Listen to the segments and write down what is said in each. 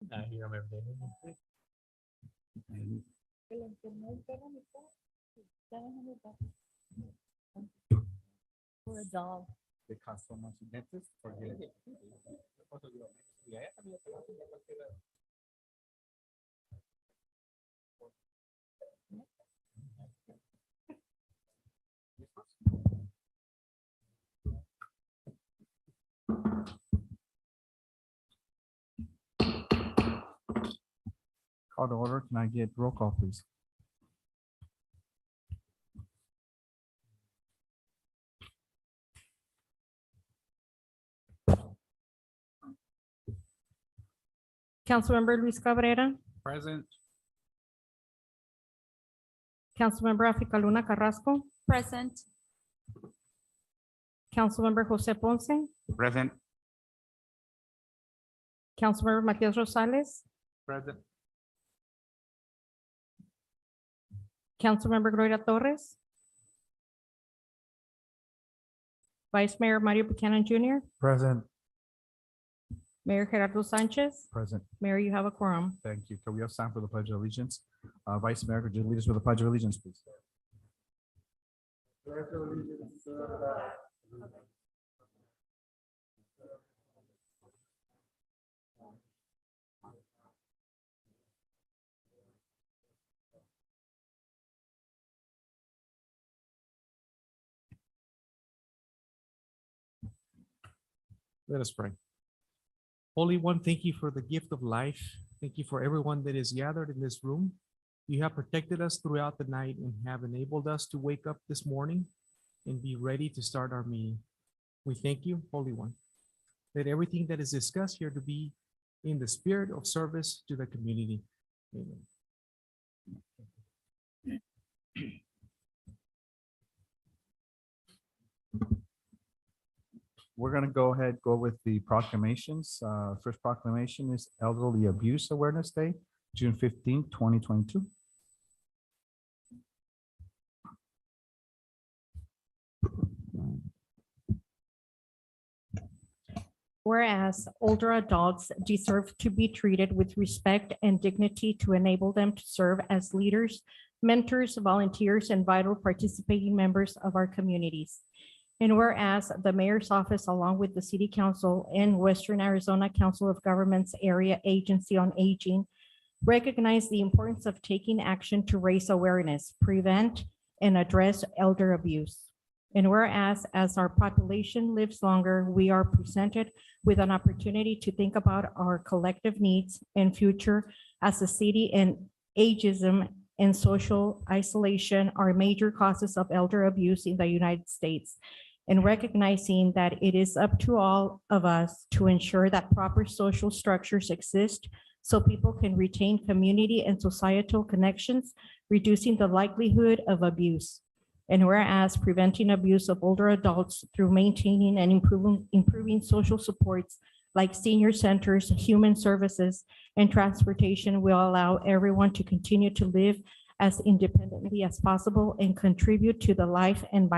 I hear them every day. For a dog. They cost so much. Dentist, forget it. Call to order. Can I get roll call, please? Councilmember Luis Cabrera, Present. Councilmember Aficaluna Carrasco, Present. Councilmember Jose Ponce, Present. Councilmember Matias Rosales, Present. Councilmember Gloria Torres, Vice Mayor Mario Buchanan Jr., Present. Mayor Gerardo Sanchez. Present. Mayor, you have a quorum. Thank you. Can we have time for the Pledge of Allegiance? Vice Mayor, could you lead us with the Pledge of Allegiance, please? Let us pray. Holy One, thank you for the gift of life. Thank you for everyone that is gathered in this room. You have protected us throughout the night and have enabled us to wake up this morning and be ready to start our meeting. We thank you, Holy One. Let everything that is discussed here to be in the spirit of service to the community. Amen. We're gonna go with the proclamations. First proclamation is Elderly Abuse Awareness Day, June 15th, 2022. Whereas older adults deserve to be treated with respect and dignity to enable them to serve as leaders, mentors, volunteers, and vital participating members of our communities. And whereas the mayor's office, along with the city council and Western Arizona Council of Governments Area Agency on Aging, recognize the importance of taking action to raise awareness, prevent, and address elder abuse. And whereas as our population lives longer, we are presented with an opportunity to think about our collective needs and future as a city, and ageism and social isolation are major causes of elder abuse in the United States. And recognizing that it is up to all of us to ensure that proper social structures exist so people can retain community and societal connections, reducing the likelihood of abuse. And whereas preventing abuse of older adults through maintaining and improving social supports like senior centers, human services, and transportation will allow everyone to continue to live as independently as possible and contribute to the life and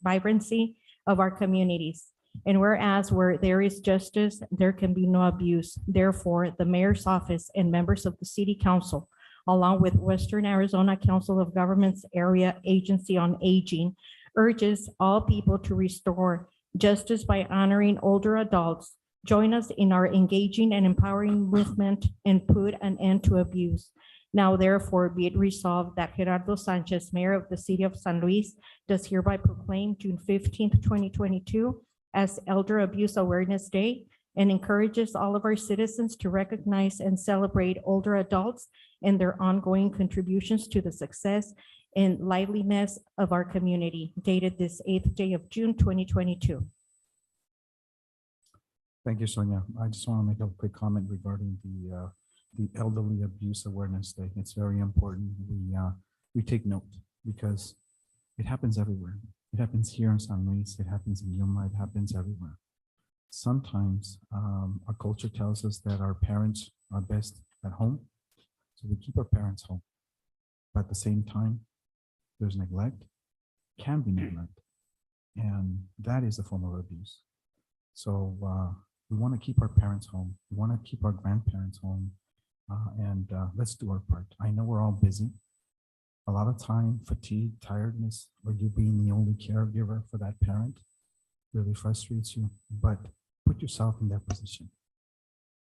vibrancy of our communities. And whereas where there is justice, there can be no abuse. Therefore, the mayor's office and members of the city council, along with Western Arizona Council of Governments Area Agency on Aging, urges all people to restore justice by honoring older adults. Join us in our engaging and empowering movement and put an end to abuse. Now, therefore, be it resolved that Gerardo Sanchez, Mayor of the City of San Luis, does hereby proclaim June 15th, 2022 as Elder Abuse Awareness Day, and encourages all of our citizens to recognize and celebrate older adults and their ongoing contributions to the success and liveliness of our community, dated this 8th day of June, 2022. Thank you, Sonia. I just want to make a quick comment regarding the Elderly Abuse Awareness Day. It's very important. We take note because it happens everywhere. It happens here in San Luis. It happens in Yuma. It happens everywhere. Sometimes our culture tells us that our parents are best at home, so we keep our parents home. But at the same time, there's neglect, can be neglect, and that is a form of abuse. So we want to keep our parents home. We want to keep our grandparents home. Let's do our part. I know we're all busy. A lot of time, fatigue, tiredness, or you being the only caregiver for that parent really frustrates you, but put yourself in that position.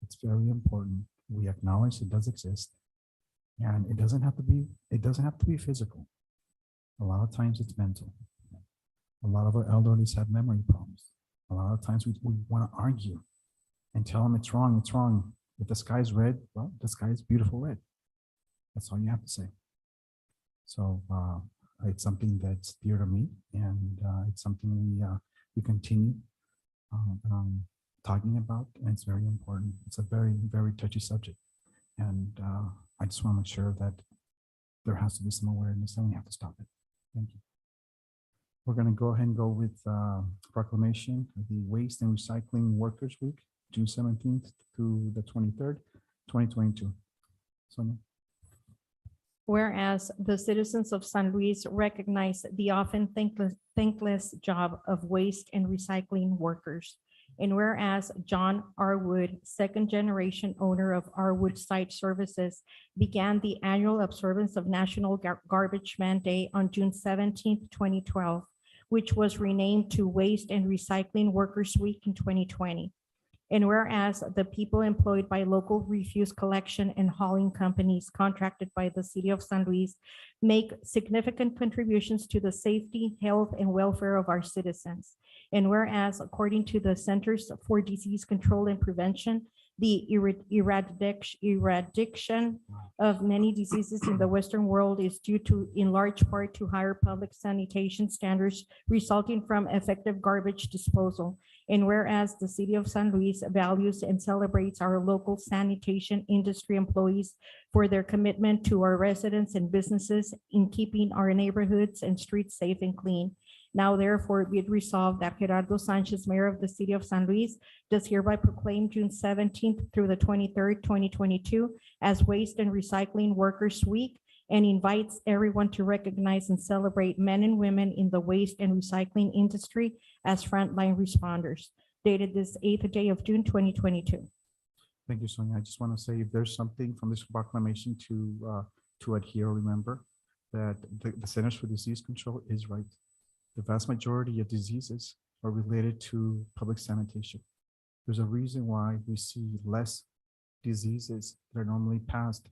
It's very important. We acknowledge it does exist, and it doesn't have to be physical. A lot of times it's mental. A lot of our elderlies have memory problems. A lot of times we want to argue and tell them it's wrong, it's wrong. If the sky's red, well, the sky is beautiful red. That's all you have to say. So it's something that's dear to me, and it's something we continue talking about, and it's very important. It's a very, very touchy subject, and I just want to make sure that there has to be some awareness, and we have to stop it. Thank you. We're going to go ahead and go with proclamation of the Waste and Recycling Workers Week, June 17th through the 23rd, 2022. Sonia. Whereas the citizens of San Luis recognize the often thankless job of waste and recycling workers. And whereas John R. Wood, second generation owner of R. Wood Site Services, began the annual observance of National Garbage Man Day on June 17, 2012, which was renamed to Waste and Recycling Workers Week in 2020. And whereas the people employed by local refuse collection and hauling companies contracted by the city of San Luis make significant contributions to the safety, health, and welfare of our citizens. And whereas, according to the Centers for Disease Control and Prevention, the eradication of many diseases in the Western world is due to, in large part, to higher public sanitation standards resulting from effective garbage disposal. And whereas the city of San Luis values and celebrates our local sanitation industry employees for their commitment to our residents and businesses in keeping our neighborhoods and streets safe and clean. Now therefore be it resolved that Gerardo Sanchez, Mayor of the City of San Luis, does hereby proclaim June 17th through the 23rd, 2022 as Waste and Recycling Workers Week, and invites everyone to recognize and celebrate men and women in the waste and recycling industry as frontline responders. Dated this 8th day of June, 2022. Thank you, Sonia. I just want to say if there's something from this proclamation to adhere, remember that the Centers for Disease Control is right. The vast majority of diseases are related to public sanitation. There's a reason why we see less diseases that are normally passed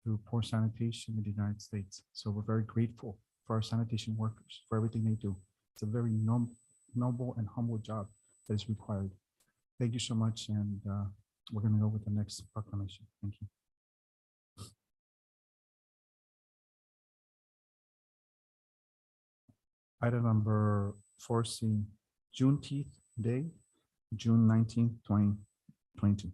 through poor sanitation in the United States. So we're very grateful for our sanitation workers, for everything they do. It's a very noble and humble job that is required. Thank you so much. And we're going to go with the next proclamation. Thank you. Item number 4C, Juneteenth Day, June 19th, 2022.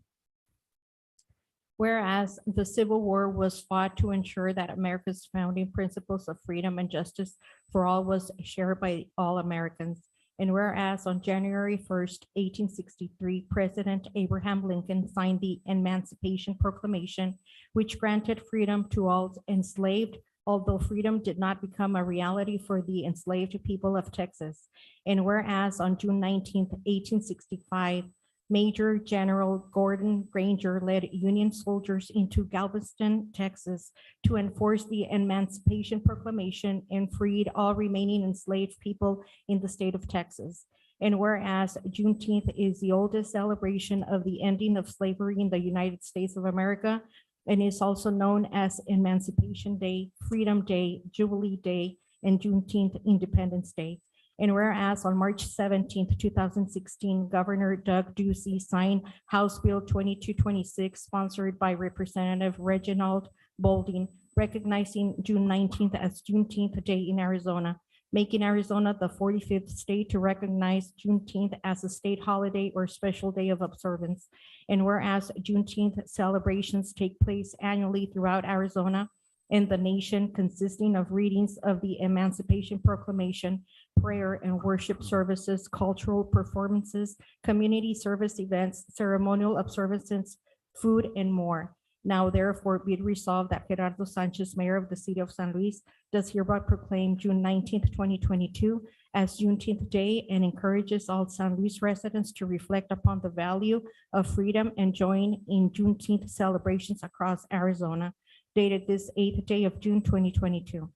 Whereas the Civil War was fought to ensure that America's founding principles of freedom and justice for all was shared by all Americans. And whereas on January 1st, 1863, President Abraham Lincoln signed the Emancipation Proclamation, which granted freedom to all enslaved, although freedom did not become a reality for the enslaved people of Texas. And whereas on June 19th, 1865, Major General Gordon Granger led Union soldiers into Galveston, Texas, to enforce the Emancipation Proclamation and freed all remaining enslaved people in the state of Texas. And whereas Juneteenth is the oldest celebration of the ending of slavery in the United States of America, and is also known as Emancipation Day, Freedom Day, Jubilee Day, and Juneteenth Independence Day. And whereas on March 17th, 2016, Governor Doug Ducey signed House Bill 2226, sponsored by Representative Reginald Boulding, recognizing June 19th as Juneteenth Day in Arizona, making Arizona the 45th state to recognize Juneteenth as a state holiday or special day of observance. And whereas Juneteenth celebrations take place annually throughout Arizona and the nation, consisting of readings of the Emancipation Proclamation, prayer and worship services, cultural performances, community service events, ceremonial observances, food, and more. Now therefore be it resolved that Gerardo Sanchez, Mayor of the City of San Luis, does hereby proclaim June 19th, 2022 as Juneteenth Day and encourages all San Luis residents to reflect upon the value of freedom and join in Juneteenth celebrations across Arizona, dated this 8th day of June, 2022.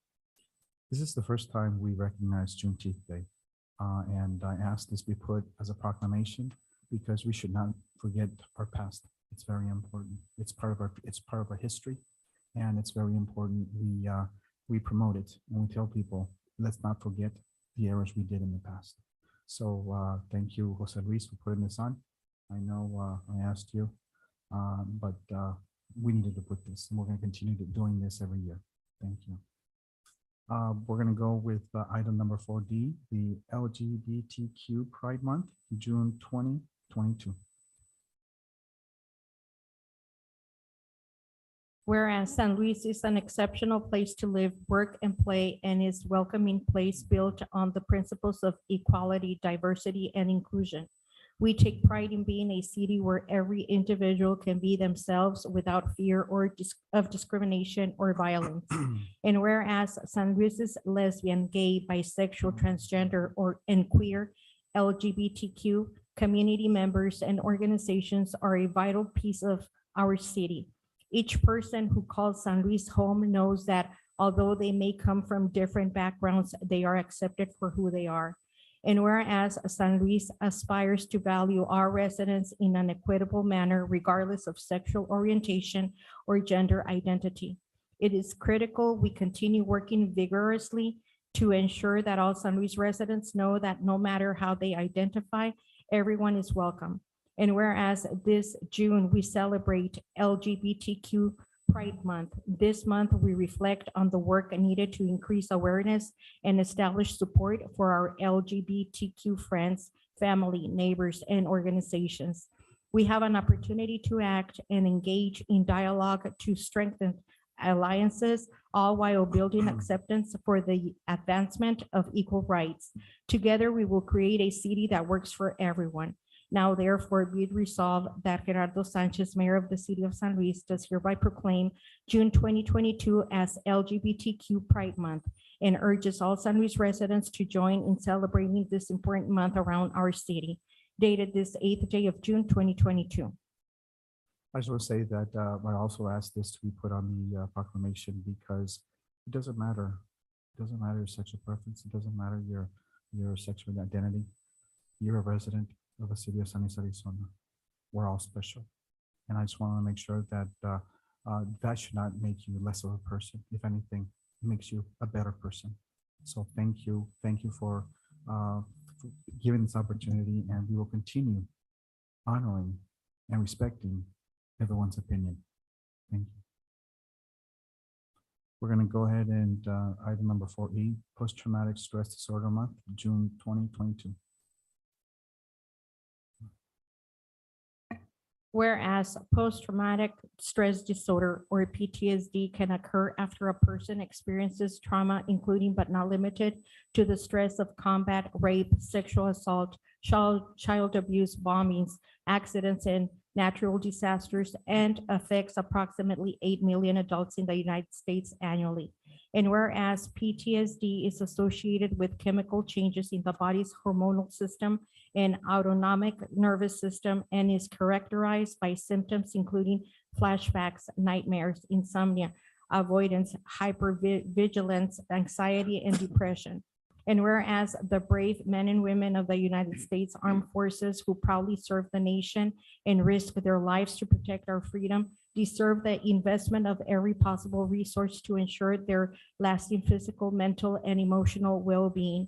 This is the first time we recognize Juneteenth Day. And I ask this be put as a proclamation because we should not forget our past. It's very important. It's part of our history, and it's very important. We promote it and we tell people, let's not forget the errors we did in the past. So thank you, Jose Luis, for putting this on. I know I asked you, but we needed to put this, and we're going to continue doing this every year. Thank you. We're going to go with item number 4D, the LGBTQ Pride Month, June 2022. Whereas San Luis is an exceptional place to live, work, and play, and is welcoming place built on the principles of equality, diversity, and inclusion. We take pride in being a city where every individual can be themselves without fear of discrimination or violence. And whereas San Luis's lesbian, gay, bisexual, transgender, and queer LGBTQ community members and organizations are a vital piece of our city. Each person who calls San Luis home knows that although they may come from different backgrounds, they are accepted for who they are. And whereas San Luis aspires to value our residents in an equitable manner, regardless of sexual orientation or gender identity, it is critical we continue working vigorously to ensure that all San Luis residents know that no matter how they identify, everyone is welcome. And whereas this June, we celebrate LGBTQ Pride Month. This month, we reflect on the work needed to increase awareness and establish support for our LGBTQ friends, family, neighbors, and organizations. We have an opportunity to act and engage in dialogue to strengthen alliances, all while building acceptance for the advancement of equal rights. Together, we will create a city that works for everyone. Now therefore be it resolved that Gerardo Sanchez, Mayor of the City of San Luis, does hereby proclaim June 2022 as LGBTQ Pride Month and urges all San Luis residents to join in celebrating this important month around our city, dated this 8th day of June 2022. I just want to say that I also asked this to be put on the proclamation because it doesn't matter. It doesn't matter your sexual preference. It doesn't matter your sexual identity. You're a resident of the city of San Luis, Arizona. We're all special. And I just want to make sure that that should not make you less of a person. If anything, it makes you a better person. So thank you. Thank you for giving this opportunity, and we will continue honoring and respecting everyone's opinion. Thank you. We're going to go ahead and item number 4E, Post-Traumatic Stress Disorder Month, June 2022. Whereas post-traumatic stress disorder or PTSD can occur after a person experiences trauma, including but not limited to the stress of combat, rape, sexual assault, child abuse, bombings, accidents, and natural disasters, and affects approximately 8 million adults in the United States annually. And whereas PTSD is associated with chemical changes in the body's hormonal system and autonomic nervous system and is characterized by symptoms including flashbacks, nightmares, insomnia, avoidance, hypervigilance, anxiety, and depression. And whereas the brave men and women of the United States Armed Forces who proudly serve the nation and risk their lives to protect our freedom deserve the investment of every possible resource to ensure their lasting physical, mental, and emotional well-being.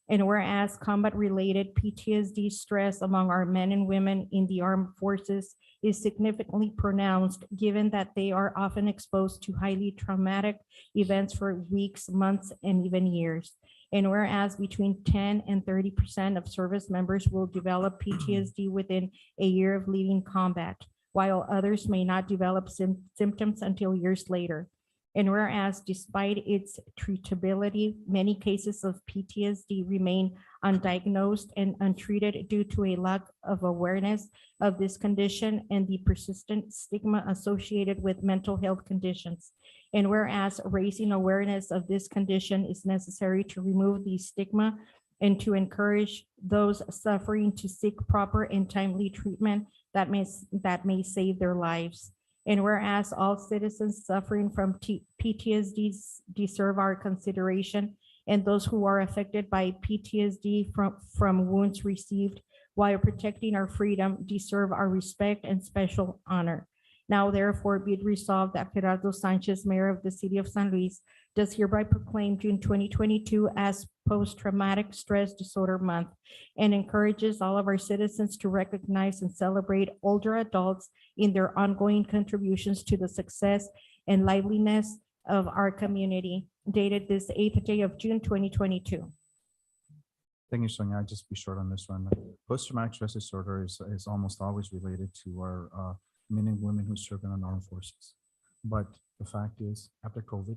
And whereas combat-related PTSD stress among our men and women in the armed forces is significantly pronounced, given that they are often exposed to highly traumatic events for weeks, months, and even years. And whereas between 10 and 30% of service members will develop PTSD within a year of leaving combat, while others may not develop symptoms until years later. And whereas despite its treatability, many cases of PTSD remain undiagnosed, and untreated due to a lack of awareness of this condition and the persistent stigma associated with mental health conditions. And whereas raising awareness of this condition is necessary to remove the stigma and to encourage those suffering to seek proper and timely treatment that may save their lives. And whereas all citizens suffering from PTSD deserve our consideration, and those who are affected by PTSD from wounds received while protecting our freedom deserve our respect and special honor. Now therefore be it resolved that Gerardo Sanchez, Mayor of the City of San Luis, does hereby proclaim June 2022 as Post-Traumatic Stress Disorder Month and encourages all of our citizens to recognize and celebrate older adults in their ongoing contributions to the success and liveliness of our community, dated this 8th day of June 2022. Thank you, Sonia. I'll just be short on this one. Post-traumatic stress disorder is almost always related to our men and women who serve in our armed forces. But the fact is, after COVID,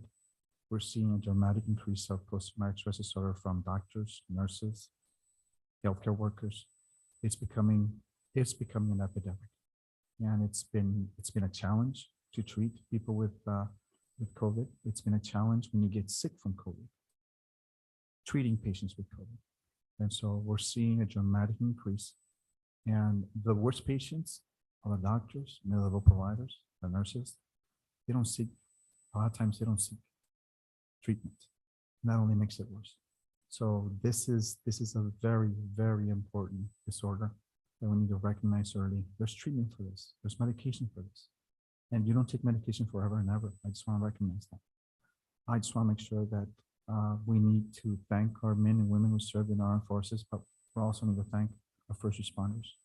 we're seeing a dramatic increase of post-traumatic stress disorder from doctors, nurses, healthcare workers. It's becoming an epidemic, and it's been a challenge to treat people with COVID. It's been a challenge when you get sick from COVID, treating patients with COVID. And so we're seeing a dramatic increase, and the worst patients are the doctors, mid-level providers, the nurses. A lot of times they don't seek treatment. That only makes it worse. So this is a very, very important disorder that we need to recognize early. There's treatment for this. There's medication for this. And you don't take medication forever and ever. I just want to recognize that. I just want to make sure that we need to thank our men and women who serve in our armed forces, but we also need to thank our first responders,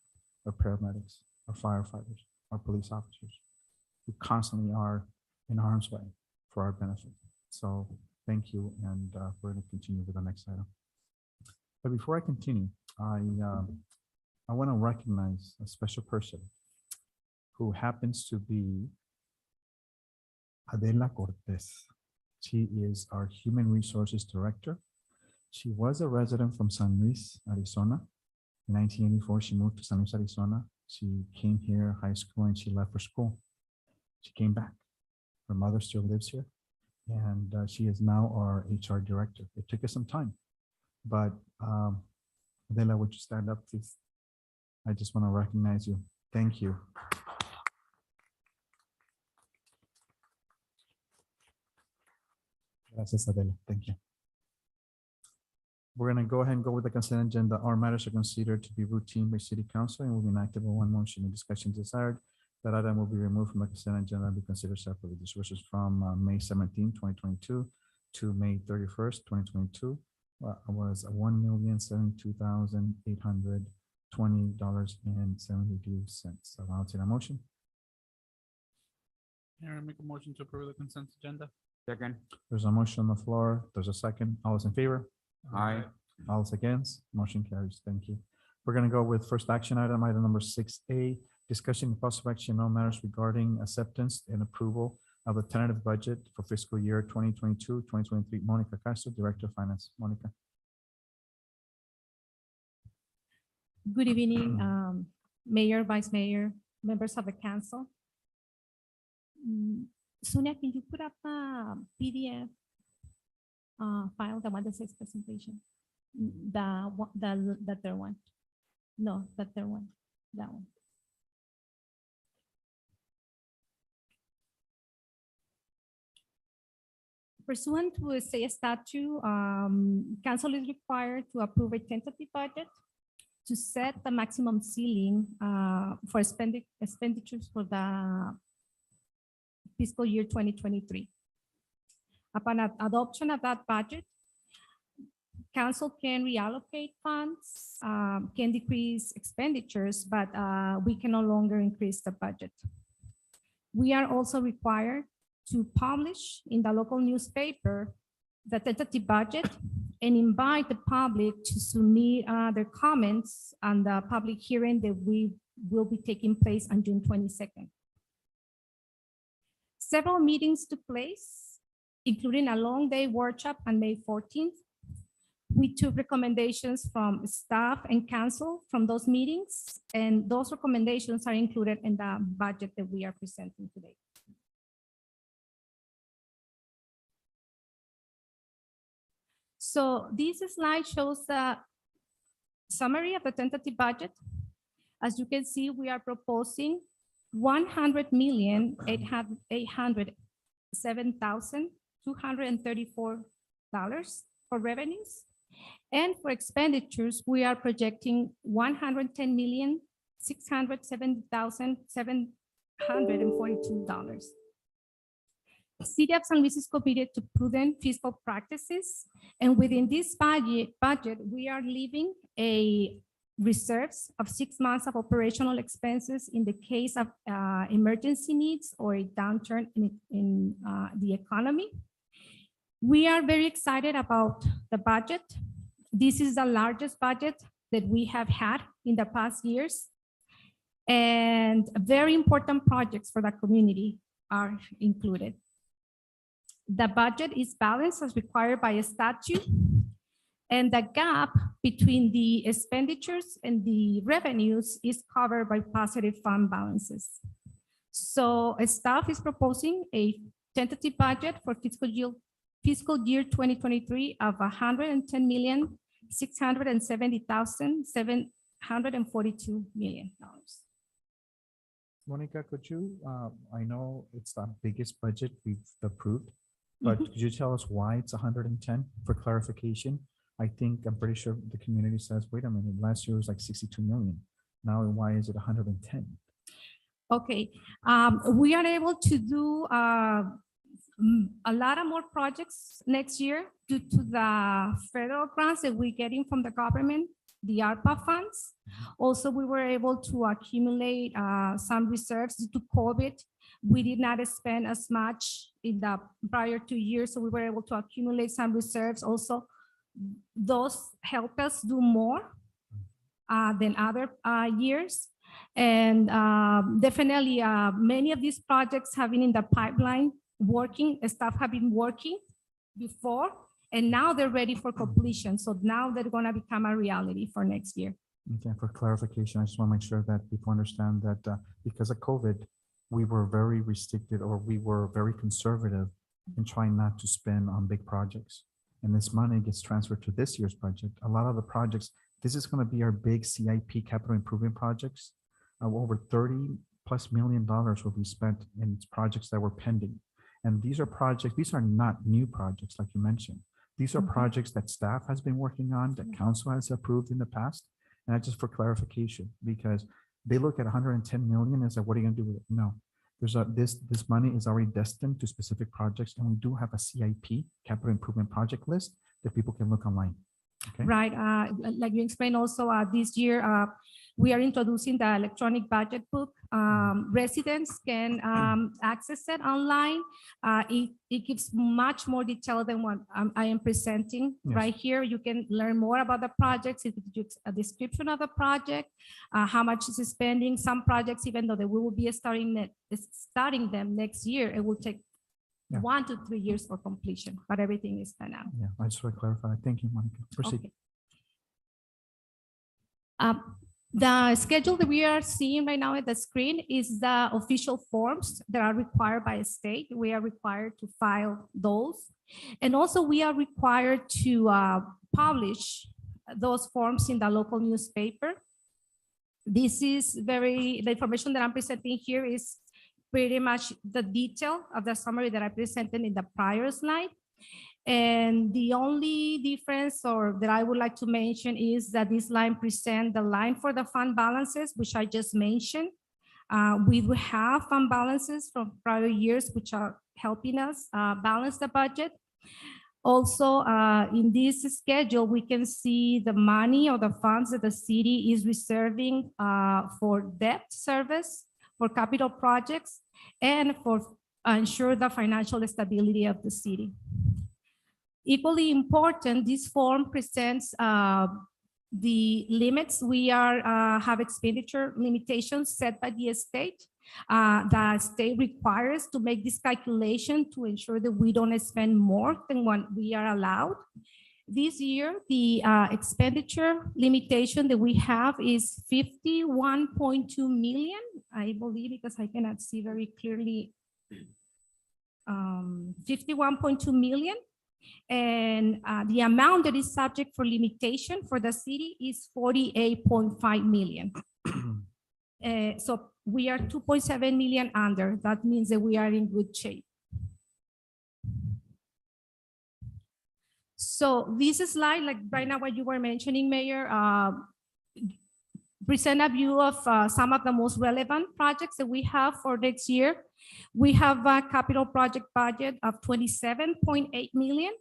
our paramedics, our firefighters, our police officers, who constantly are in harm's way for our benefit. So thank you, and we're going to continue with the next item. But before I continue, I want to recognize a special person who happens to be Adela Cortez. She is our Human Resources Director. She was a resident from San Luis, Arizona. In 1984, she moved to San Luis, Arizona. She came here, high school, and she left for school. She came back. Her mother still lives here, and she is now our HR Director. It took us some time, but Adela, would you stand up, please? I just want to recognize you. Thank you. Gracias, Adela. Thank you. We're going to go ahead and go with the consent agenda. Our matters are considered to be routine by City Council and will be enacted by one motion. If discussion desired, that item will be removed from the consent agenda and be considered separately. This was from May 17, 2022 to May 31st, 2022. Was $1,072,820.72. I'll take a motion. Mayor, I make a motion to approve the consent agenda. Second. There's a motion on the floor. There's a second. All those in favor? Aye. All those against? Motion carries. Thank you. We're going to go with first action item number 6A, discussion and possible action on matters regarding acceptance and approval of the tentative budget for fiscal year 2022-2023. Monica Castro, Director of Finance. Monica. Good evening, Mayor, Vice Mayor, members of the council. Sonia, can you put up a PDF file, the one that says presentation? The third one. No, the third one. That one. Pursuant to a state statute, council is required to approve a tentative budget to set the maximum ceiling for expenditures for the fiscal year 2023. Upon adoption of that budget, council can reallocate funds, can decrease expenditures, but we can no longer increase the budget. We are also required to publish in the local newspaper the tentative budget and invite the public to submit their comments on the public hearing that will be taking place on June 22nd. Several meetings took place, including a long day workshop on May 14th, we took recommendations from staff and council from those meetings, and those recommendations are included in the budget that we are presenting today. So this slide shows the summary of the tentative budget. As you can see, we are proposing $100,807,234 for revenues. And for expenditures, we are projecting $110,670,742. The City of San Luis is committed to prudent fiscal practices, and within this budget, we are leaving a reserves of 6 months of operational expenses in the case of emergency needs or a downturn in the economy. We are very excited about the budget. This is the largest budget that we have had in the past years, and very important projects for the community are included. The budget is balanced as required by a statute, and the gap between the expenditures and the revenues is covered by positive fund balances. So staff is proposing a tentative budget for fiscal year 2023 of $110,670,742 million. Monica, could you, I know it's the biggest budget we've approved, but could you tell us why it's 110 for clarification? I think, I'm pretty sure the community says, wait a minute, last year was like 62 million. Now, why is it 110? Okay, we are able to do a lot of more projects next year due to the federal grants that we're getting from the government, the ARPA funds. Also, we were able to accumulate some reserves due to COVID. We did not spend as much in the prior 2 years, so we were able to accumulate some reserves. Also, those help us do more than other years. And definitely many of these projects have been in the pipeline working, staff have been working before, and now they're ready for completion. So now they're gonna become a reality for next year. Okay, for clarification, I just want to make sure that people understand that because of COVID, we were very restricted, or we were very conservative in trying not to spend on big projects. And this money gets transferred to this year's budget. A lot of the projects, this is going to be our big CIP capital improvement projects. Over $30+ million will be spent in projects that were pending. And these are projects, these are not new projects like you mentioned. These are projects that staff has been working on, that council has approved in the past. And that's just for clarification, because they look at 110 million and say, what are you going to do with it? No, there's this money is already destined to specific projects, and we do have a CIP capital improvement project list that people can look online. Okay. Right, like you explained also this year, we are introducing the electronic budget book. Residents can access it online. It gives much more detail than what I am presenting right here. You can learn more about the projects. It gives a description of the project, how much is spending. Some projects, even though we will be starting them next year, it will take 1 to 3 years for completion, but everything is done now. Yeah, I just want to clarify. Thank you, Monica. Proceed. Okay. The schedule that we are seeing right now at the screen is the official forms that are required by a state. We are required to file those. And also we are required to publish those forms in the local newspaper. This is the information that I'm presenting here is pretty much the detail of the summary that I presented in the prior slide. And the only difference that I would like to mention is that this line presents the line for the fund balances, which I just mentioned. We will have fund balances from prior years, which are helping us balance the budget. Also, in this schedule, we can see the money or the funds that the city is reserving for debt service, for capital projects, and for ensure the financial stability of the city. Equally important, this form presents the limits. We have expenditure limitations set by the state. The state requires to make this calculation to ensure that we don't spend more than what we are allowed. This year, the expenditure limitation that we have is 51.2 million, I believe, because I cannot see very clearly. 51.2 million. And the amount that is subject for limitation for the city is 48.5 million. So we are 2.7 million under. That means that we are in good shape. So this slide, like right now what you were mentioning, Mayor, present a view of some of the most relevant projects that we have for next year. We have a capital project budget of 27.8 million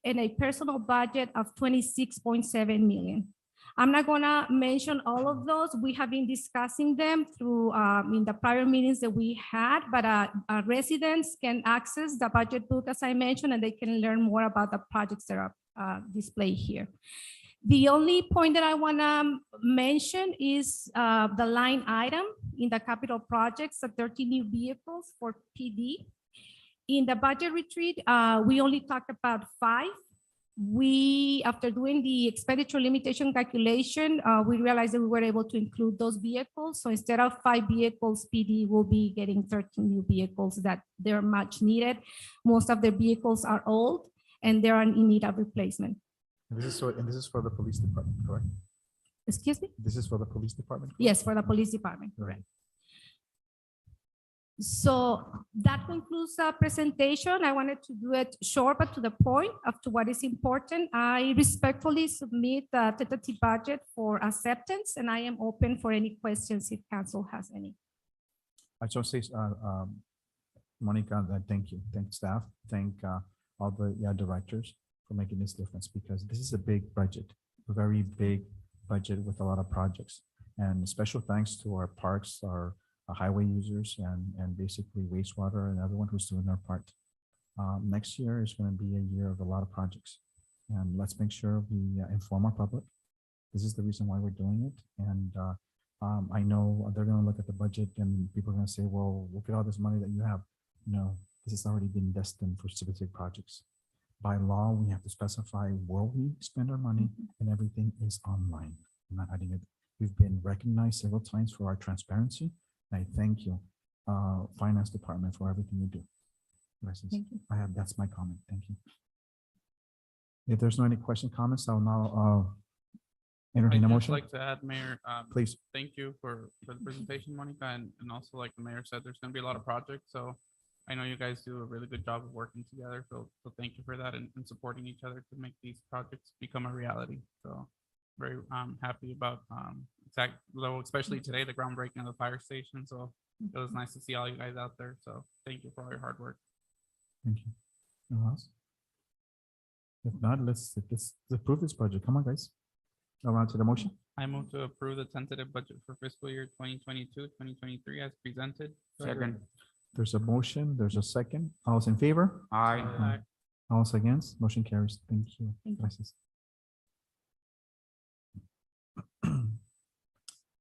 and a personal budget of 26.7 million. I'm not gonna mention all of those. We have been discussing them through in the prior meetings that we had, but residents can access the budget book, as I mentioned, and they can learn more about the projects that are displayed here. The only point that I wanna mention is the line item in the capital projects, the 13 new vehicles for PD. In the budget retreat, we only talked about 5. After doing the expenditure limitation calculation, we realized that we were able to include those vehicles. So instead of 5 vehicles, PD will be getting 13 new vehicles that they're much needed. Most of the vehicles are old and they're in need of replacement. And this is for the police department, correct? Excuse me? This is for the police department? correct? Yes, for the police department, correct. So that concludes the presentation. I wanted to do it short, but to the point of to what is important. I respectfully submit the tentative budget for acceptance, and I am open for any questions if council has any. I just say, Monica, thank you, thank staff, thank all the directors for making this difference, because this is a big budget, a very big budget with a lot of projects. And special thanks to our parks, our highway users, and basically wastewater and everyone who's doing their part. Next year is going to be a year of a lot of projects, and let's make sure we inform our public. This is the reason why we're doing it. And I know they're going to look at the budget and people are going to say, well, look at all this money that you have. No, this has already been destined for specific projects. By law, we have to specify where we spend our money, and everything is online. I'm not hiding it. We've been recognized several times for our transparency. I thank you, Finance Department, for everything you do. Thank you. That's my comment. Thank you. If there's no any question, comments, I'll now entertain a I'd just motion. like to add, Mayor, Please. thank you for the presentation, Monica, and also like the mayor said, there's gonna be a lot of projects, so I know you guys do a really good job of working together, so thank you for that and supporting each other to make these projects become a reality. So very happy about especially today, the groundbreaking of the fire station. So it was nice to see all you guys out there. So thank you for all your hard work. Thank you. Anyone else? If not, let's approve this budget. Come on, guys. Around to the motion. I move to approve the tentative budget for fiscal year 2022-2023 as presented. Second. There's a motion, there's a second. All's in favor? Aye. All's against? Motion carries. Thank you. Thank you. Gracias.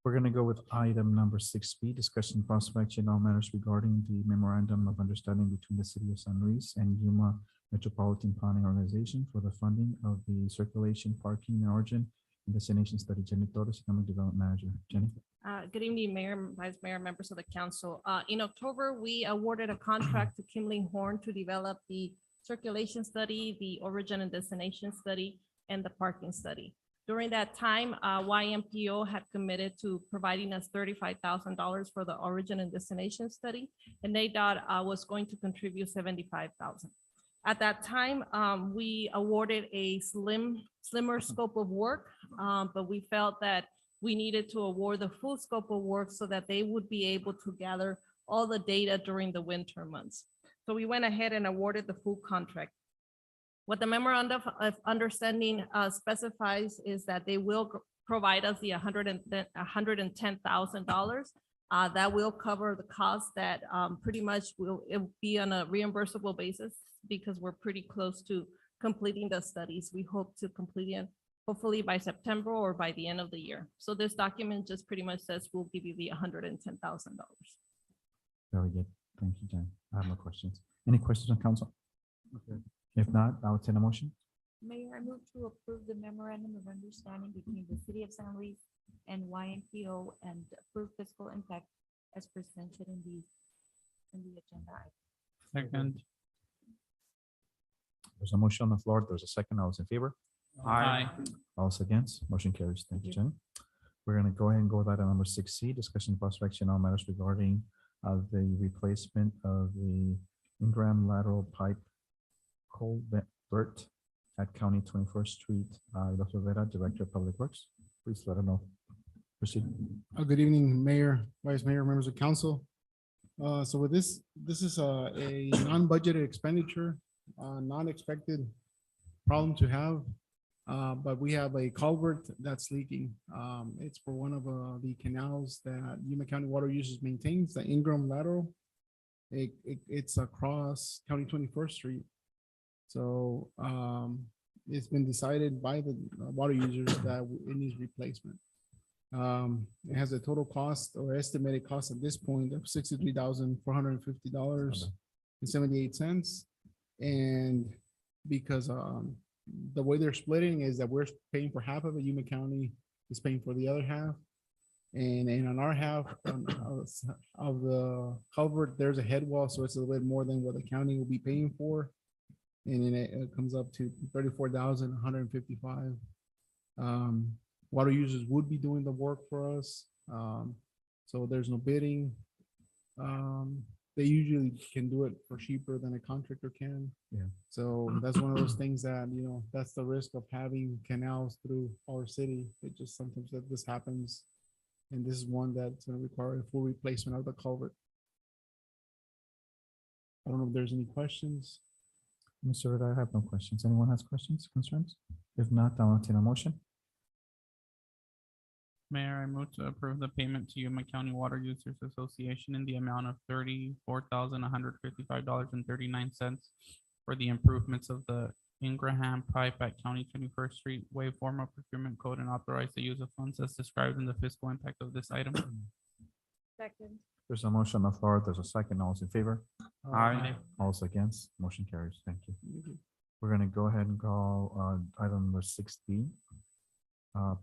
We're going to go with item number 6B, discussion possible action on matters regarding the memorandum of understanding between the city of San Luis and Yuma Metropolitan Planning Organization for the funding of the circulation, parking, and origin and destination study. Jenny Torres, Economic Development Manager. Jenny. Good evening, Mayor, Vice Mayor, members of the council. In October, we awarded a contract to Kimling Horn to develop the circulation study, the origin and destination study, and the parking study. During that time, YMPO had committed to providing us $35,000 for the origin and destination study, and NADOT was going to contribute $75,000. At that time, we awarded a slimmer scope of work, but we felt that we needed to award the full scope of work so that they would be able to gather all the data during the winter months. So we went ahead and awarded the full contract. What the memorandum of understanding specifies is that they will provide us the $110,000. That will cover the cost that pretty much will be on a reimbursable basis because we're pretty close to completing the studies. We hope to complete it hopefully by September or by the end of the year. So this document just pretty much says we'll give you the $110,000. Very good. Thank you, Jen. I have no questions. Any questions on council? Okay. If not, I'll take a motion. Mayor, I move to approve the memorandum of understanding between the city of San Luis and YMPO and approve fiscal impact as presented in the agenda item. Second. There's a motion on the floor. There's a second. All those in favor? Aye. All those against? Motion carries. Thank you, Jenny. We're gonna go ahead and go with item number 6C, discussion of possible action on matters regarding the replacement of the Ingram lateral pipe culvert at County 21st Street. Dr. Vera, Director of Public Works, please let us know. Proceed. Good evening, Mayor, Vice Mayor, members of council. So with this is a non-budgeted expenditure, non-expected problem to have. But we have a culvert that's leaking. It's for one of the canals that Yuma County Water Users maintains, the Ingram lateral. It's across County 21st Street. So it's been decided by the water users that it needs replacement. It has a total cost or estimated cost at this point of $63,450.78. And because the way they're splitting is that we're paying for half of it, Yuma County is paying for the other half. And on our half of the culvert, there's a head wall, so it's a little bit more than what the county will be paying for. And then it comes up to $34,155. Water users would be doing the work for us. So there's no bidding. They usually can do it for cheaper than a contractor can. Yeah. So that's one of those things that, that's the risk of having canals through our city. It just sometimes that this happens. And this is one that's going to require a full replacement of the culvert. I don't know if there's any questions. Mr. Rivera, I have no questions. Anyone has questions, concerns? If not, I'll entertain a motion. Mayor, I move to approve the payment to Yuma County Water Users Association in the amount of $34,155.39 for the improvements of the Ingraham pipe at County 21st Street, waive formal procurement code and authorize the use of funds as described in the fiscal impact of this item. Second. There's a motion on the floor. There's a second. All those in favor? Aye. All those against? Motion carries. Thank you. We're gonna go ahead and call item number 6D.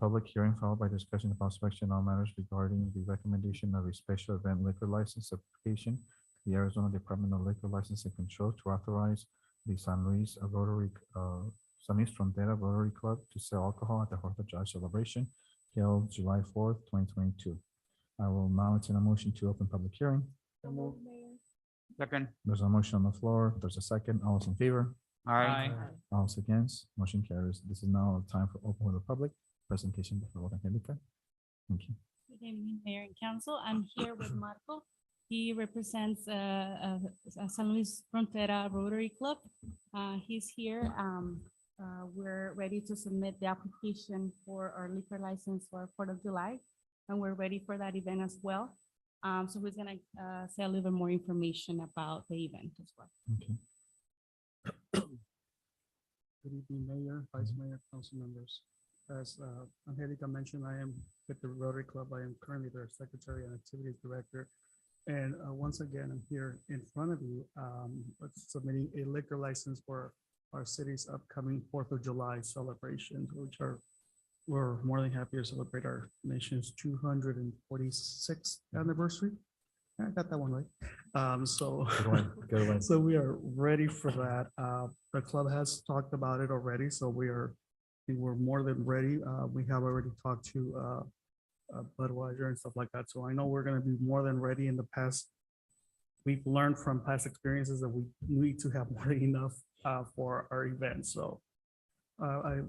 Public hearing followed by discussion of possible action on matters regarding the recommendation of a special event liquor license application to the Arizona Department of Liquor License and Control to authorize the San Luis Frontera Rotary Club to sell alcohol at the 4th of July celebration held July 4th, 2022. I will now entertain a motion to open public hearing. Second. There's a motion on the floor. There's a second. All those in favor? Aye. All those against? Motion carries. This is now time for open with the public. Presentation before Angelica. Thank you. Good evening, Mayor and Council. I'm here with Marco. He represents San Luis Frontera Rotary Club. He's here. We're ready to submit the application for our liquor license for 4th of July, and we're ready for that event as well. So he's gonna say a little bit more information about the event as well. Okay. Good evening, Mayor, Vice Mayor, council members. As Angelica mentioned, I am with the Rotary Club. I am currently their Secretary and Activities Director. And once again, I'm here in front of you submitting a liquor license for our city's upcoming 4th of July celebration, we're more than happy to celebrate our nation's 246th anniversary. I got that one right. Good away. So we are ready for that. The club has talked about it already, so we're more than ready. We have already talked to Budweiser and stuff like that. So I know we're going to be more than ready. In the past, we've learned from past experiences that we need to have more than enough for our event. So I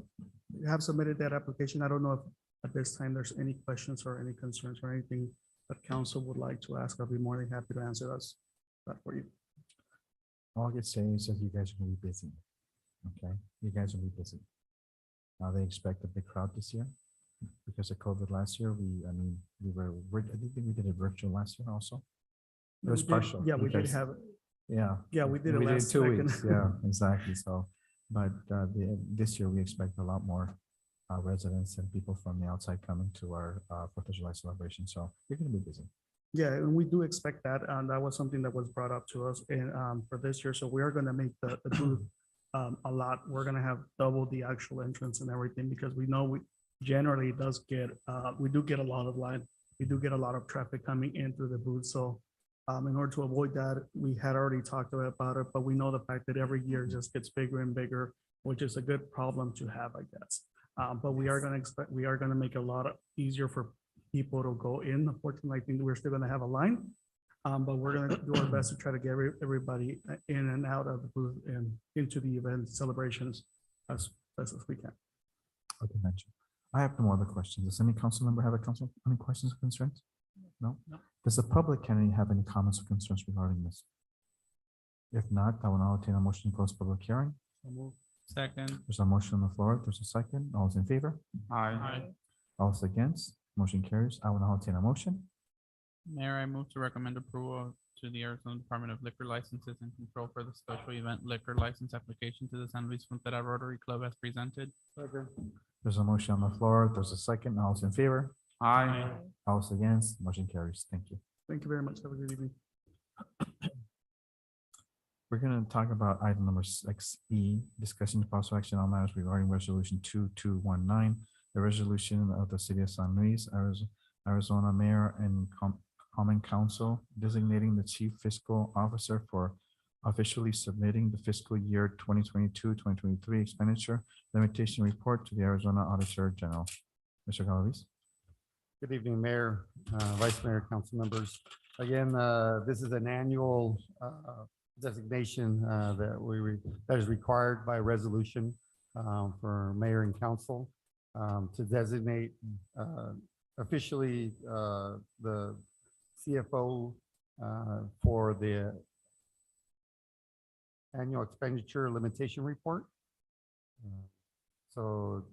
have submitted that application. I don't know if at this time there's any questions or any concerns or anything that council would like to ask. I'll be more than happy to answer that for you. All I can say is that you guys are gonna be busy. Okay, you guys will be busy. They expect a big crowd this year because of COVID last year. I think we did it virtual last year also. It was partial. Yeah, we did because- have it. Yeah. Yeah, we did it We did last 2 second. weeks. Yeah, exactly. So, but this year we expect a lot more residents and people from the outside coming to our 4th of July celebration. So you're gonna be busy. Yeah, and we do expect that, and that was something that was brought up to us for this year. So we are going to make the booth a lot. We're gonna have double the actual entrance and everything because we know we generally does get, we do get a lot of line. We do get a lot of traffic coming in through the booth. So in order to avoid that, we had already talked about it, but we know the fact that every year just gets bigger and bigger, which is a good problem to have, I guess. But we are gonna make it a lot easier for people to go in. Unfortunately, I think we're still gonna have a line. But we're gonna do our best to try to get everybody in and out of the booth and into the event celebrations as best as we can. Okay, mention. I have no other questions. Does any council member have any questions or concerns? No? No. Does the public have any comments or concerns regarding this? If not, I will now entertain a motion to close public hearing. Second. There's a motion on the floor. There's a second. All those in favor? Aye. All those against? Motion carries. I will now entertain a motion. Mayor, I move to recommend approval to the Arizona Department of Liquor Licenses and Control for the special event liquor license application to the San Luis Frontera Rotary Club as presented. There's a motion on the floor. There's a second. All those in favor? Aye. All those against? Motion carries. Thank you. Thank you very much. Have a good evening. We're going to talk about item number 6E, discussion of possible action on matters regarding resolution 2219, the resolution of the city of San Luis, Arizona mayor and common council designating the chief fiscal officer for officially submitting the fiscal year 2022-2023 expenditure limitation report to the Arizona Auditor General. Mr. Galavis. Good evening, Mayor, Vice Mayor, council members. Again, this is an annual designation that is required by resolution for mayor and council to designate officially the CFO for the annual expenditure limitation report. And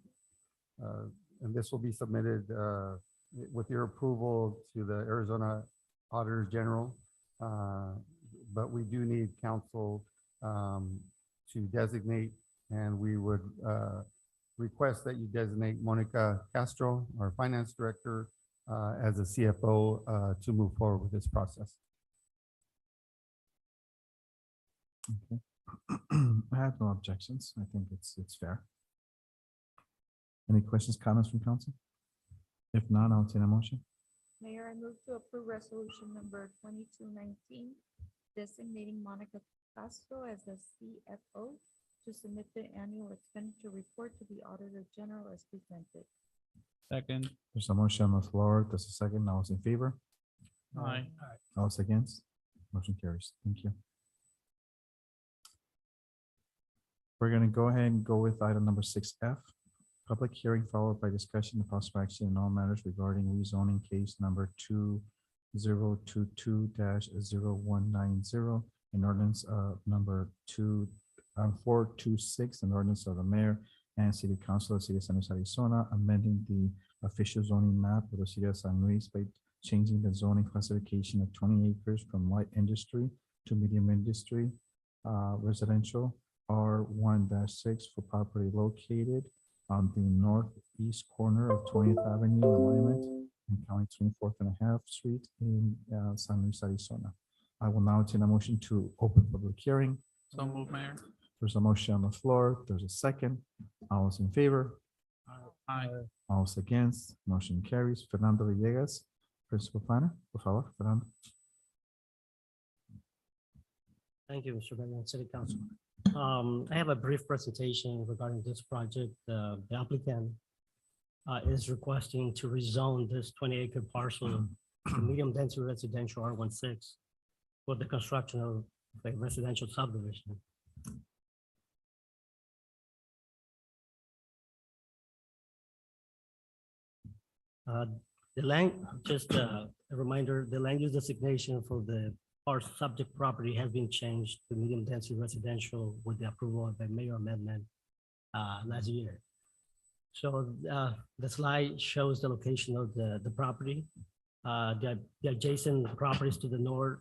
this will be submitted with your approval to the Arizona Auditor General. But we do need council to designate, and we would request that you designate Monica Castro, our finance director, as a CFO to move forward with this process. Okay. I have no objections. I think it's fair. Any questions, comments from council? If not, I'll take a motion. Mayor, I move to approve resolution number 2219, designating Monica Castro as the CFO to submit the annual expenditure report to the Auditor General as presented. Second. There's a motion on the floor. There's a second. All those in favor? Aye. All those against? Motion carries. Thank you. We're going to go ahead and go with item number 6F. Public hearing followed by discussion of possible action in all matters regarding rezoning case number 2022-0190, an ordinance number 426, an ordinance of the mayor and city council of the city of San Luis, Arizona, amending the official zoning map of the city of San Luis by changing the zoning classification of 20 acres from light industry to medium industry, residential, R1-6 for property located on the northeast corner of 20th Avenue alignment in County 24th and a half Street in San Luis, Arizona. I will now take a motion to open public hearing. So move, Mayor. There's a motion on the floor. There's a second. All those in favor? Aye. All those against? Motion carries. Fernando Villegas, Principal Planner, por favor, Fernando. Thank you, Mr. Mayor and City Council. I have a brief presentation regarding this project. The applicant is requesting to rezone this 20-acre parcel to medium density residential R16 for the construction of a residential subdivision. Just a reminder, the land use designation for the our subject property has been changed to medium density residential with the approval of the mayor amendment last year. So the slide shows the location of the property. The adjacent properties to the north,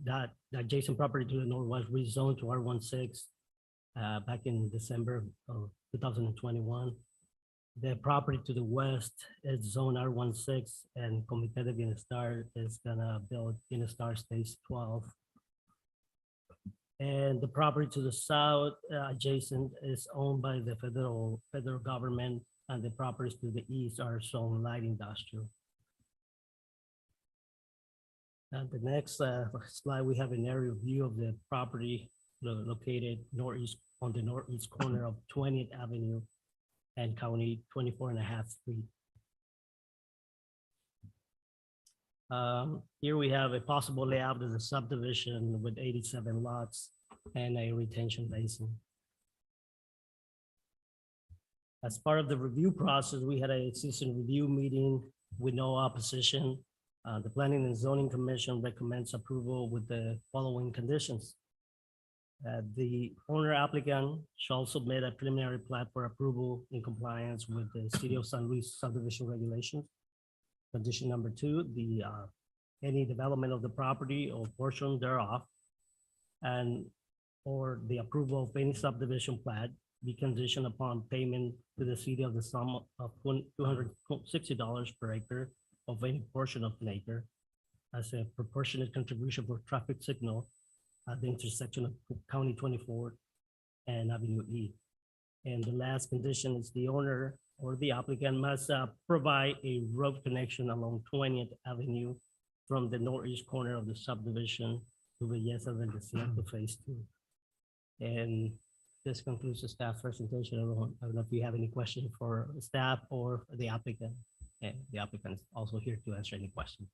the adjacent property to the north was rezoned to R16 back in December of 2021. The property to the west is zone R16, and Comité de Bienestar is gonna build Bienestar Stage 12. And the property to the south adjacent is owned by the federal government, and the properties to the east are zone light industrial. And the next slide, we have an aerial view of the property located on the northeast corner of 20th Avenue and County 24.5 Street. Here we have a possible layout of the subdivision with 87 lots and a retention basin. As part of the review process, we had a citizen review meeting with no opposition. The Planning and Zoning Commission recommends approval with the following conditions. The owner applicant shall submit a preliminary plat for approval in compliance with the City of San Luis subdivision regulations. Condition number 2, any development of the property or portion thereof or the approval of any subdivision plat be conditioned upon payment to the city of the sum of $260 per acre of any portion of an acre as a proportionate contribution for traffic signal at the intersection of County 24 and Avenue E. And the last condition is the owner or the applicant must provide a road connection along 20th Avenue from the northeast corner of the subdivision to the yes of the phase 2. And this concludes the staff presentation. I don't know if you have any questions for staff or the applicant. And the applicant is also here to answer any questions.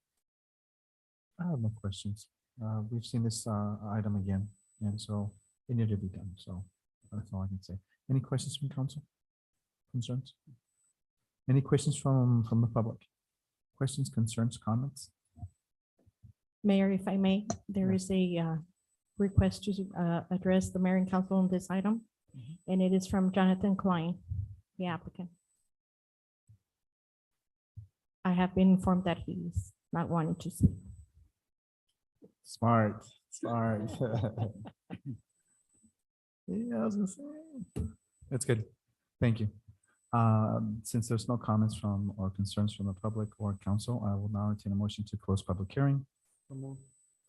I have no questions. We've seen this item again, and so it needed to be done. So that's all I can say. Any questions from council? Concerns? Any questions from the public? Questions, concerns, comments? Mayor, if I may, there is a request to address the mayor and council on this item, and it is from Jonathan Klein, the applicant. I have been informed that he's not wanting to speak. Smart. Yeah, I was gonna say. That's good. Thank you. Since there's no comments from or concerns from the public or council, I will now entertain a motion to close public hearing.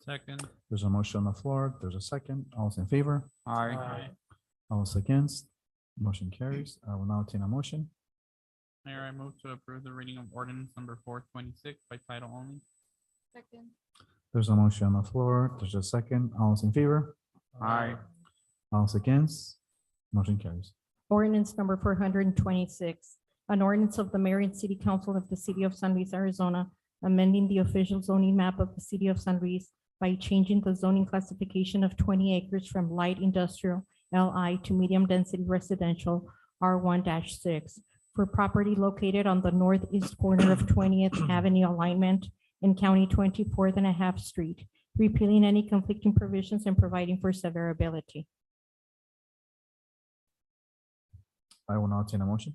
Second. There's a motion on the floor. There's a second. All those in favor? Aye. All those against? Motion carries. I will now entertain a motion. Mayor, I move to approve the reading of ordinance number 426 by title only. Second. There's a motion on the floor. There's a second. All those in favor? Aye. All those against? Motion carries. Ordinance number 426, an ordinance of the mayor and city council of the city of San Luis, Arizona, amending the official zoning map of the city of San Luis by changing the zoning classification of 20 acres from light industrial LI to medium density residential R1-6 for property located on the northeast corner of 20th Avenue alignment in County 24.5 Street, repealing any conflicting provisions and providing for severability. I will now entertain a motion.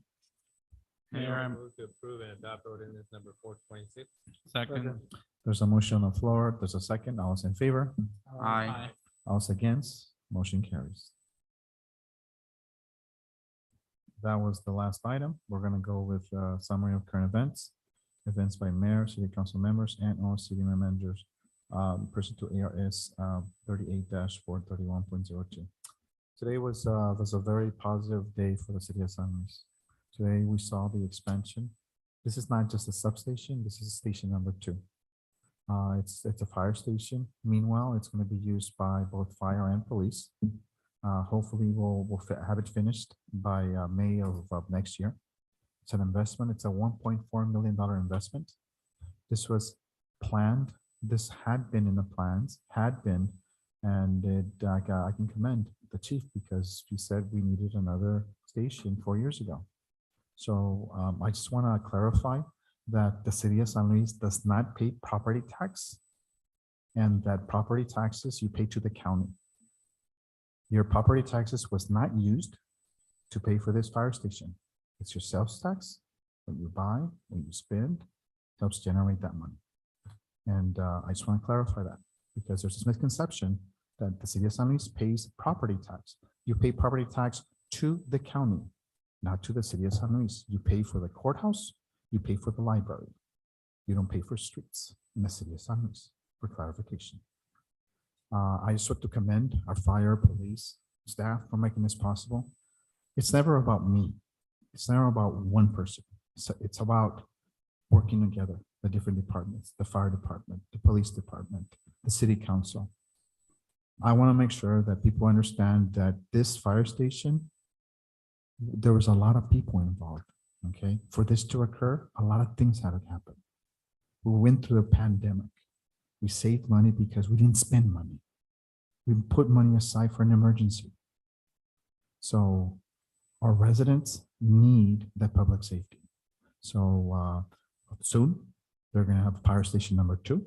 Mayor, I move to approve and adopt ordinance number 426. second. There's a motion on the floor. There's a second. All those in favor? Aye. All those against? Motion carries. That was the last item. We're gonna go with summary of current events. Events by mayor, city council members, and or city managers. Pursuant to ARS 38-431.02. Today was a very positive day for the city of San Luis. Today we saw the expansion. This is not just a substation. This is station number 2. It's a fire station. Meanwhile, it's going to be used by both fire and police. Hopefully, we'll have it finished by May of next year. It's an investment. It's a $1.4 million investment. This was planned. This had been in the plans, and I can commend the chief because he said we needed another station 4 years ago. So I just want to clarify that the city of San Luis does not pay property tax, and that property taxes you pay to the county. Your property taxes was not used to pay for this fire station. It's your sales tax, what you buy, what you spend, helps generate that money. And I just want to clarify that because there's this misconception that the city of San Luis pays property tax. You pay property tax to the county, not to the city of San Luis. You pay for the courthouse, you pay for the library. You don't pay for streets in the city of San Luis, for clarification. I just want to commend our fire, police, staff for making this possible. It's never about me. It's never about one person. It's about working together, the different departments, the fire department, the police department, the city council. I want to make sure that people understand that this fire station, there was a lot of people involved, okay? For this to occur, a lot of things had to happen. We went through a pandemic. We saved money because we didn't spend money. We put money aside for an emergency. So our residents need that public safety. So soon, they're gonna have fire station number 2.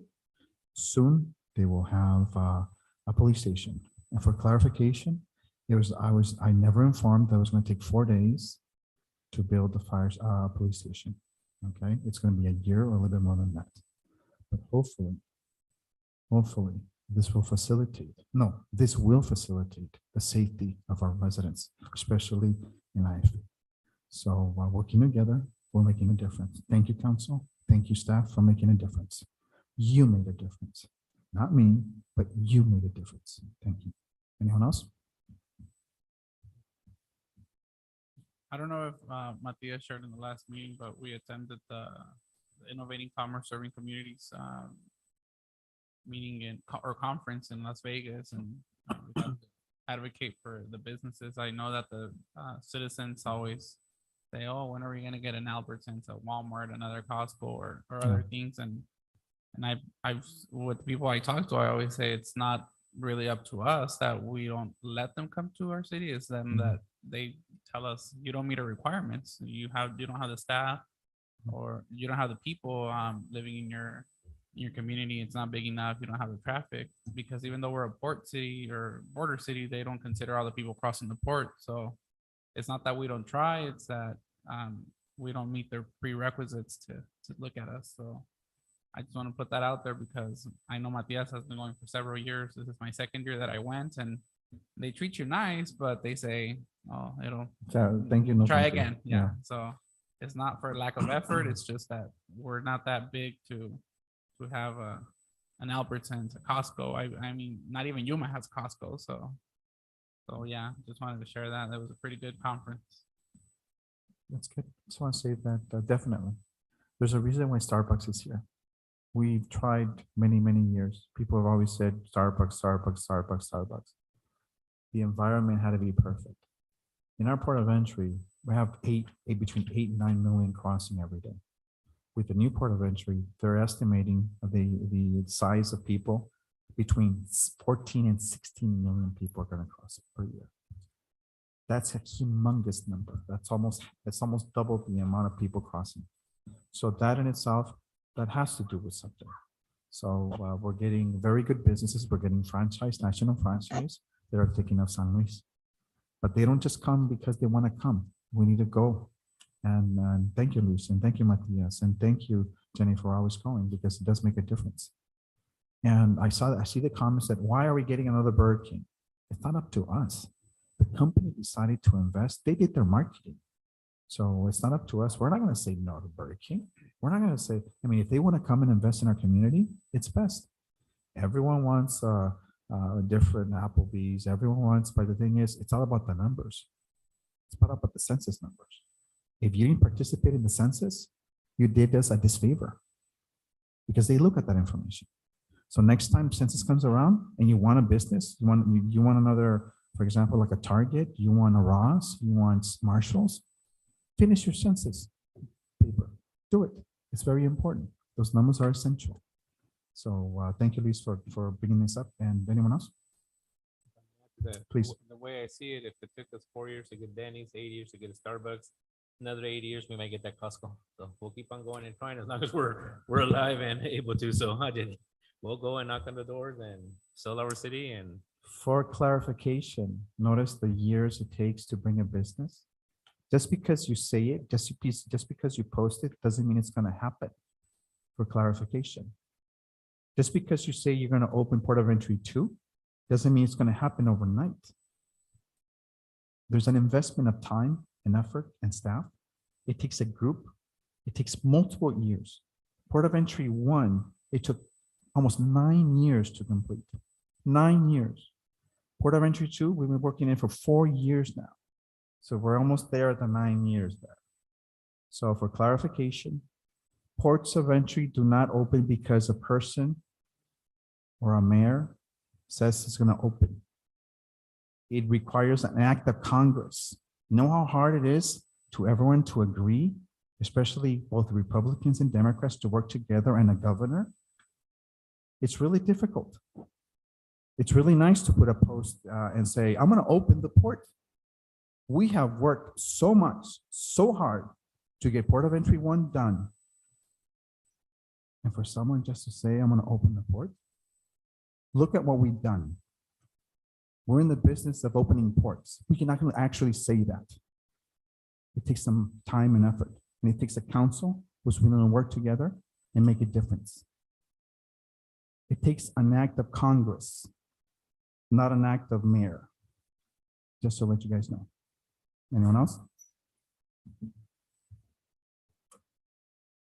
Soon, they will have a police station. And for clarification, I never informed that it was gonna take 4 days to build the police station, okay? It's gonna be a year or a little bit more than that. But hopefully, this will facilitate the safety of our residents, especially in IFB. So while working together, we're making a difference. Thank you, council. Thank you, staff, for making a difference. You made a difference. Not me, but you made a difference. Thank you. Anyone else? I don't know if Matias shared in the last meeting, but we attended the Innovating Commerce Serving Communities meeting or conference in Las Vegas, and we have to advocate for the businesses. I know that the citizens always say, "Oh, when are we going to get an Albertsons, a Walmart, another Costco, or other things?" And I've with the people I talk to, I always say it's not really up to us that we don't let them come to our city. It's them that they tell us you don't meet our requirements. You don't have the staff, or you don't have the people living in your community. It's not big enough. You don't have the traffic, because even though we're a port city or border city, they don't consider all the people crossing the port. So it's not that we don't try, it's that we don't meet their prerequisites to look at us. So I just want to put that out there, because I know Matias has been going for several years. This is my 2nd year that I went, and they treat you nice, but they say, "Oh, Thank you. No, try thank you. again." Yeah. So it's not for lack of effort. It's just that we're not that big to have an Albertsons, a Costco. I mean, not even Yuma has Costco. So yeah, just wanted to share that. That was a pretty good conference. That's good. Just want to say that definitely. There's a reason why Starbucks is here. We've tried many, many years. People have always said Starbucks, Starbucks, Starbucks, Starbucks. The environment had to be perfect. In our port of entry, we have between 8 and 9 million crossing every day. With the new port of entry, they're estimating the size of people between 14 and 16 million people are going to cross it per year. That's a humongous number. That's almost double the amount of people crossing. So that in itself, that has to do with something. So we're getting very good businesses. We're getting national franchise that are taking up San Luis. But they don't just come because they want to come. We need to go. And thank you, Luis, and thank you, Matias, and thank you, Jenny, for always going, because it does make a difference. And I see the comments that, why are we getting another Burger King? It's not up to us. The company decided to invest. They did their marketing. So it's not up to us. We're not going to say no to Burger King. We're not going to say, I mean, if they want to come and invest in our community, it's best. Everyone wants different Applebee's. Everyone wants, but the thing is, it's all about the numbers. It's all about the census numbers. If you didn't participate in the census, you did us a disfavor, because they look at that information. So next time census comes around and you want a business, you want another, for example, like a Target, you want a Ross, you want Marshalls, finish your census paper. Do it. It's very important. Those numbers are essential. So thank you, Luis, for bringing this up. And anyone else? Please. The way I see it, if it took us 4 years to get Denny's, 8 years to get a Starbucks, another 8 years, we might get that Costco. So we'll keep on going and trying as long as we're alive and able to. So we'll go and knock on the doors and sell our city. And for clarification, notice the years it takes to bring a business. Just because you say it, just because you post it, doesn't mean it's going to happen. For clarification, just because you say you're going to open Port of Entry 2, doesn't mean it's going to happen overnight. There's an investment of time and effort and staff. It takes a group. It takes multiple years. Port of Entry 1, it took almost 9 years to complete. 9 years. Port of Entry 2, we've been working in for 4 years now. So we're almost there at the 9 years there. So for clarification, ports of entry do not open because a person or a mayor says it's going to open. It requires an act of Congress. You know how hard it is to everyone to agree, especially both Republicans and Democrats, to work together and a governor? It's really difficult. It's really nice to put a post and say, I'm going to open the port. We have worked so much, so hard to get Port of Entry 1 done. And for someone just to say, I'm going to open the port, look at what we've done. We're in the business of opening ports. We cannot actually say that. It takes some time and effort, and it takes a council who's willing to work together and make a difference. It takes an act of Congress, not an act of mayor. Just to let you guys know. Anyone else?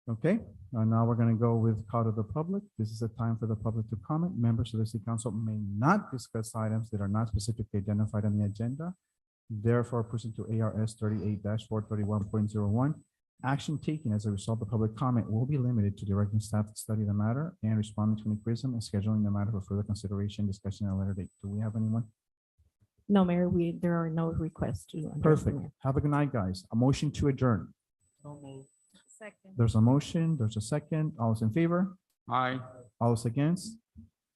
Okay, now we're going to go with call to the public. This is a time for the public to comment. Members of the City Council may not discuss items that are not specifically identified on the agenda. Therefore, pursuant to ARS 38-431.01, action taken as a result of public comment will be limited to directing staff to study the matter and responding to any criticism and scheduling the matter for further consideration, discussion at a later date. Do we have anyone? No, Mayor, there are no requests to. address the Perfect. mayor. Have a good night, guys. A motion to adjourn. Second. There's a motion, there's a second. All those in favor? Aye. All those against?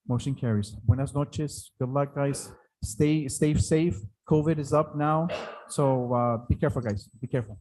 Motion carries. Buenas noches. Good luck, guys. Stay safe. COVID is up now. So be careful, guys. Be careful.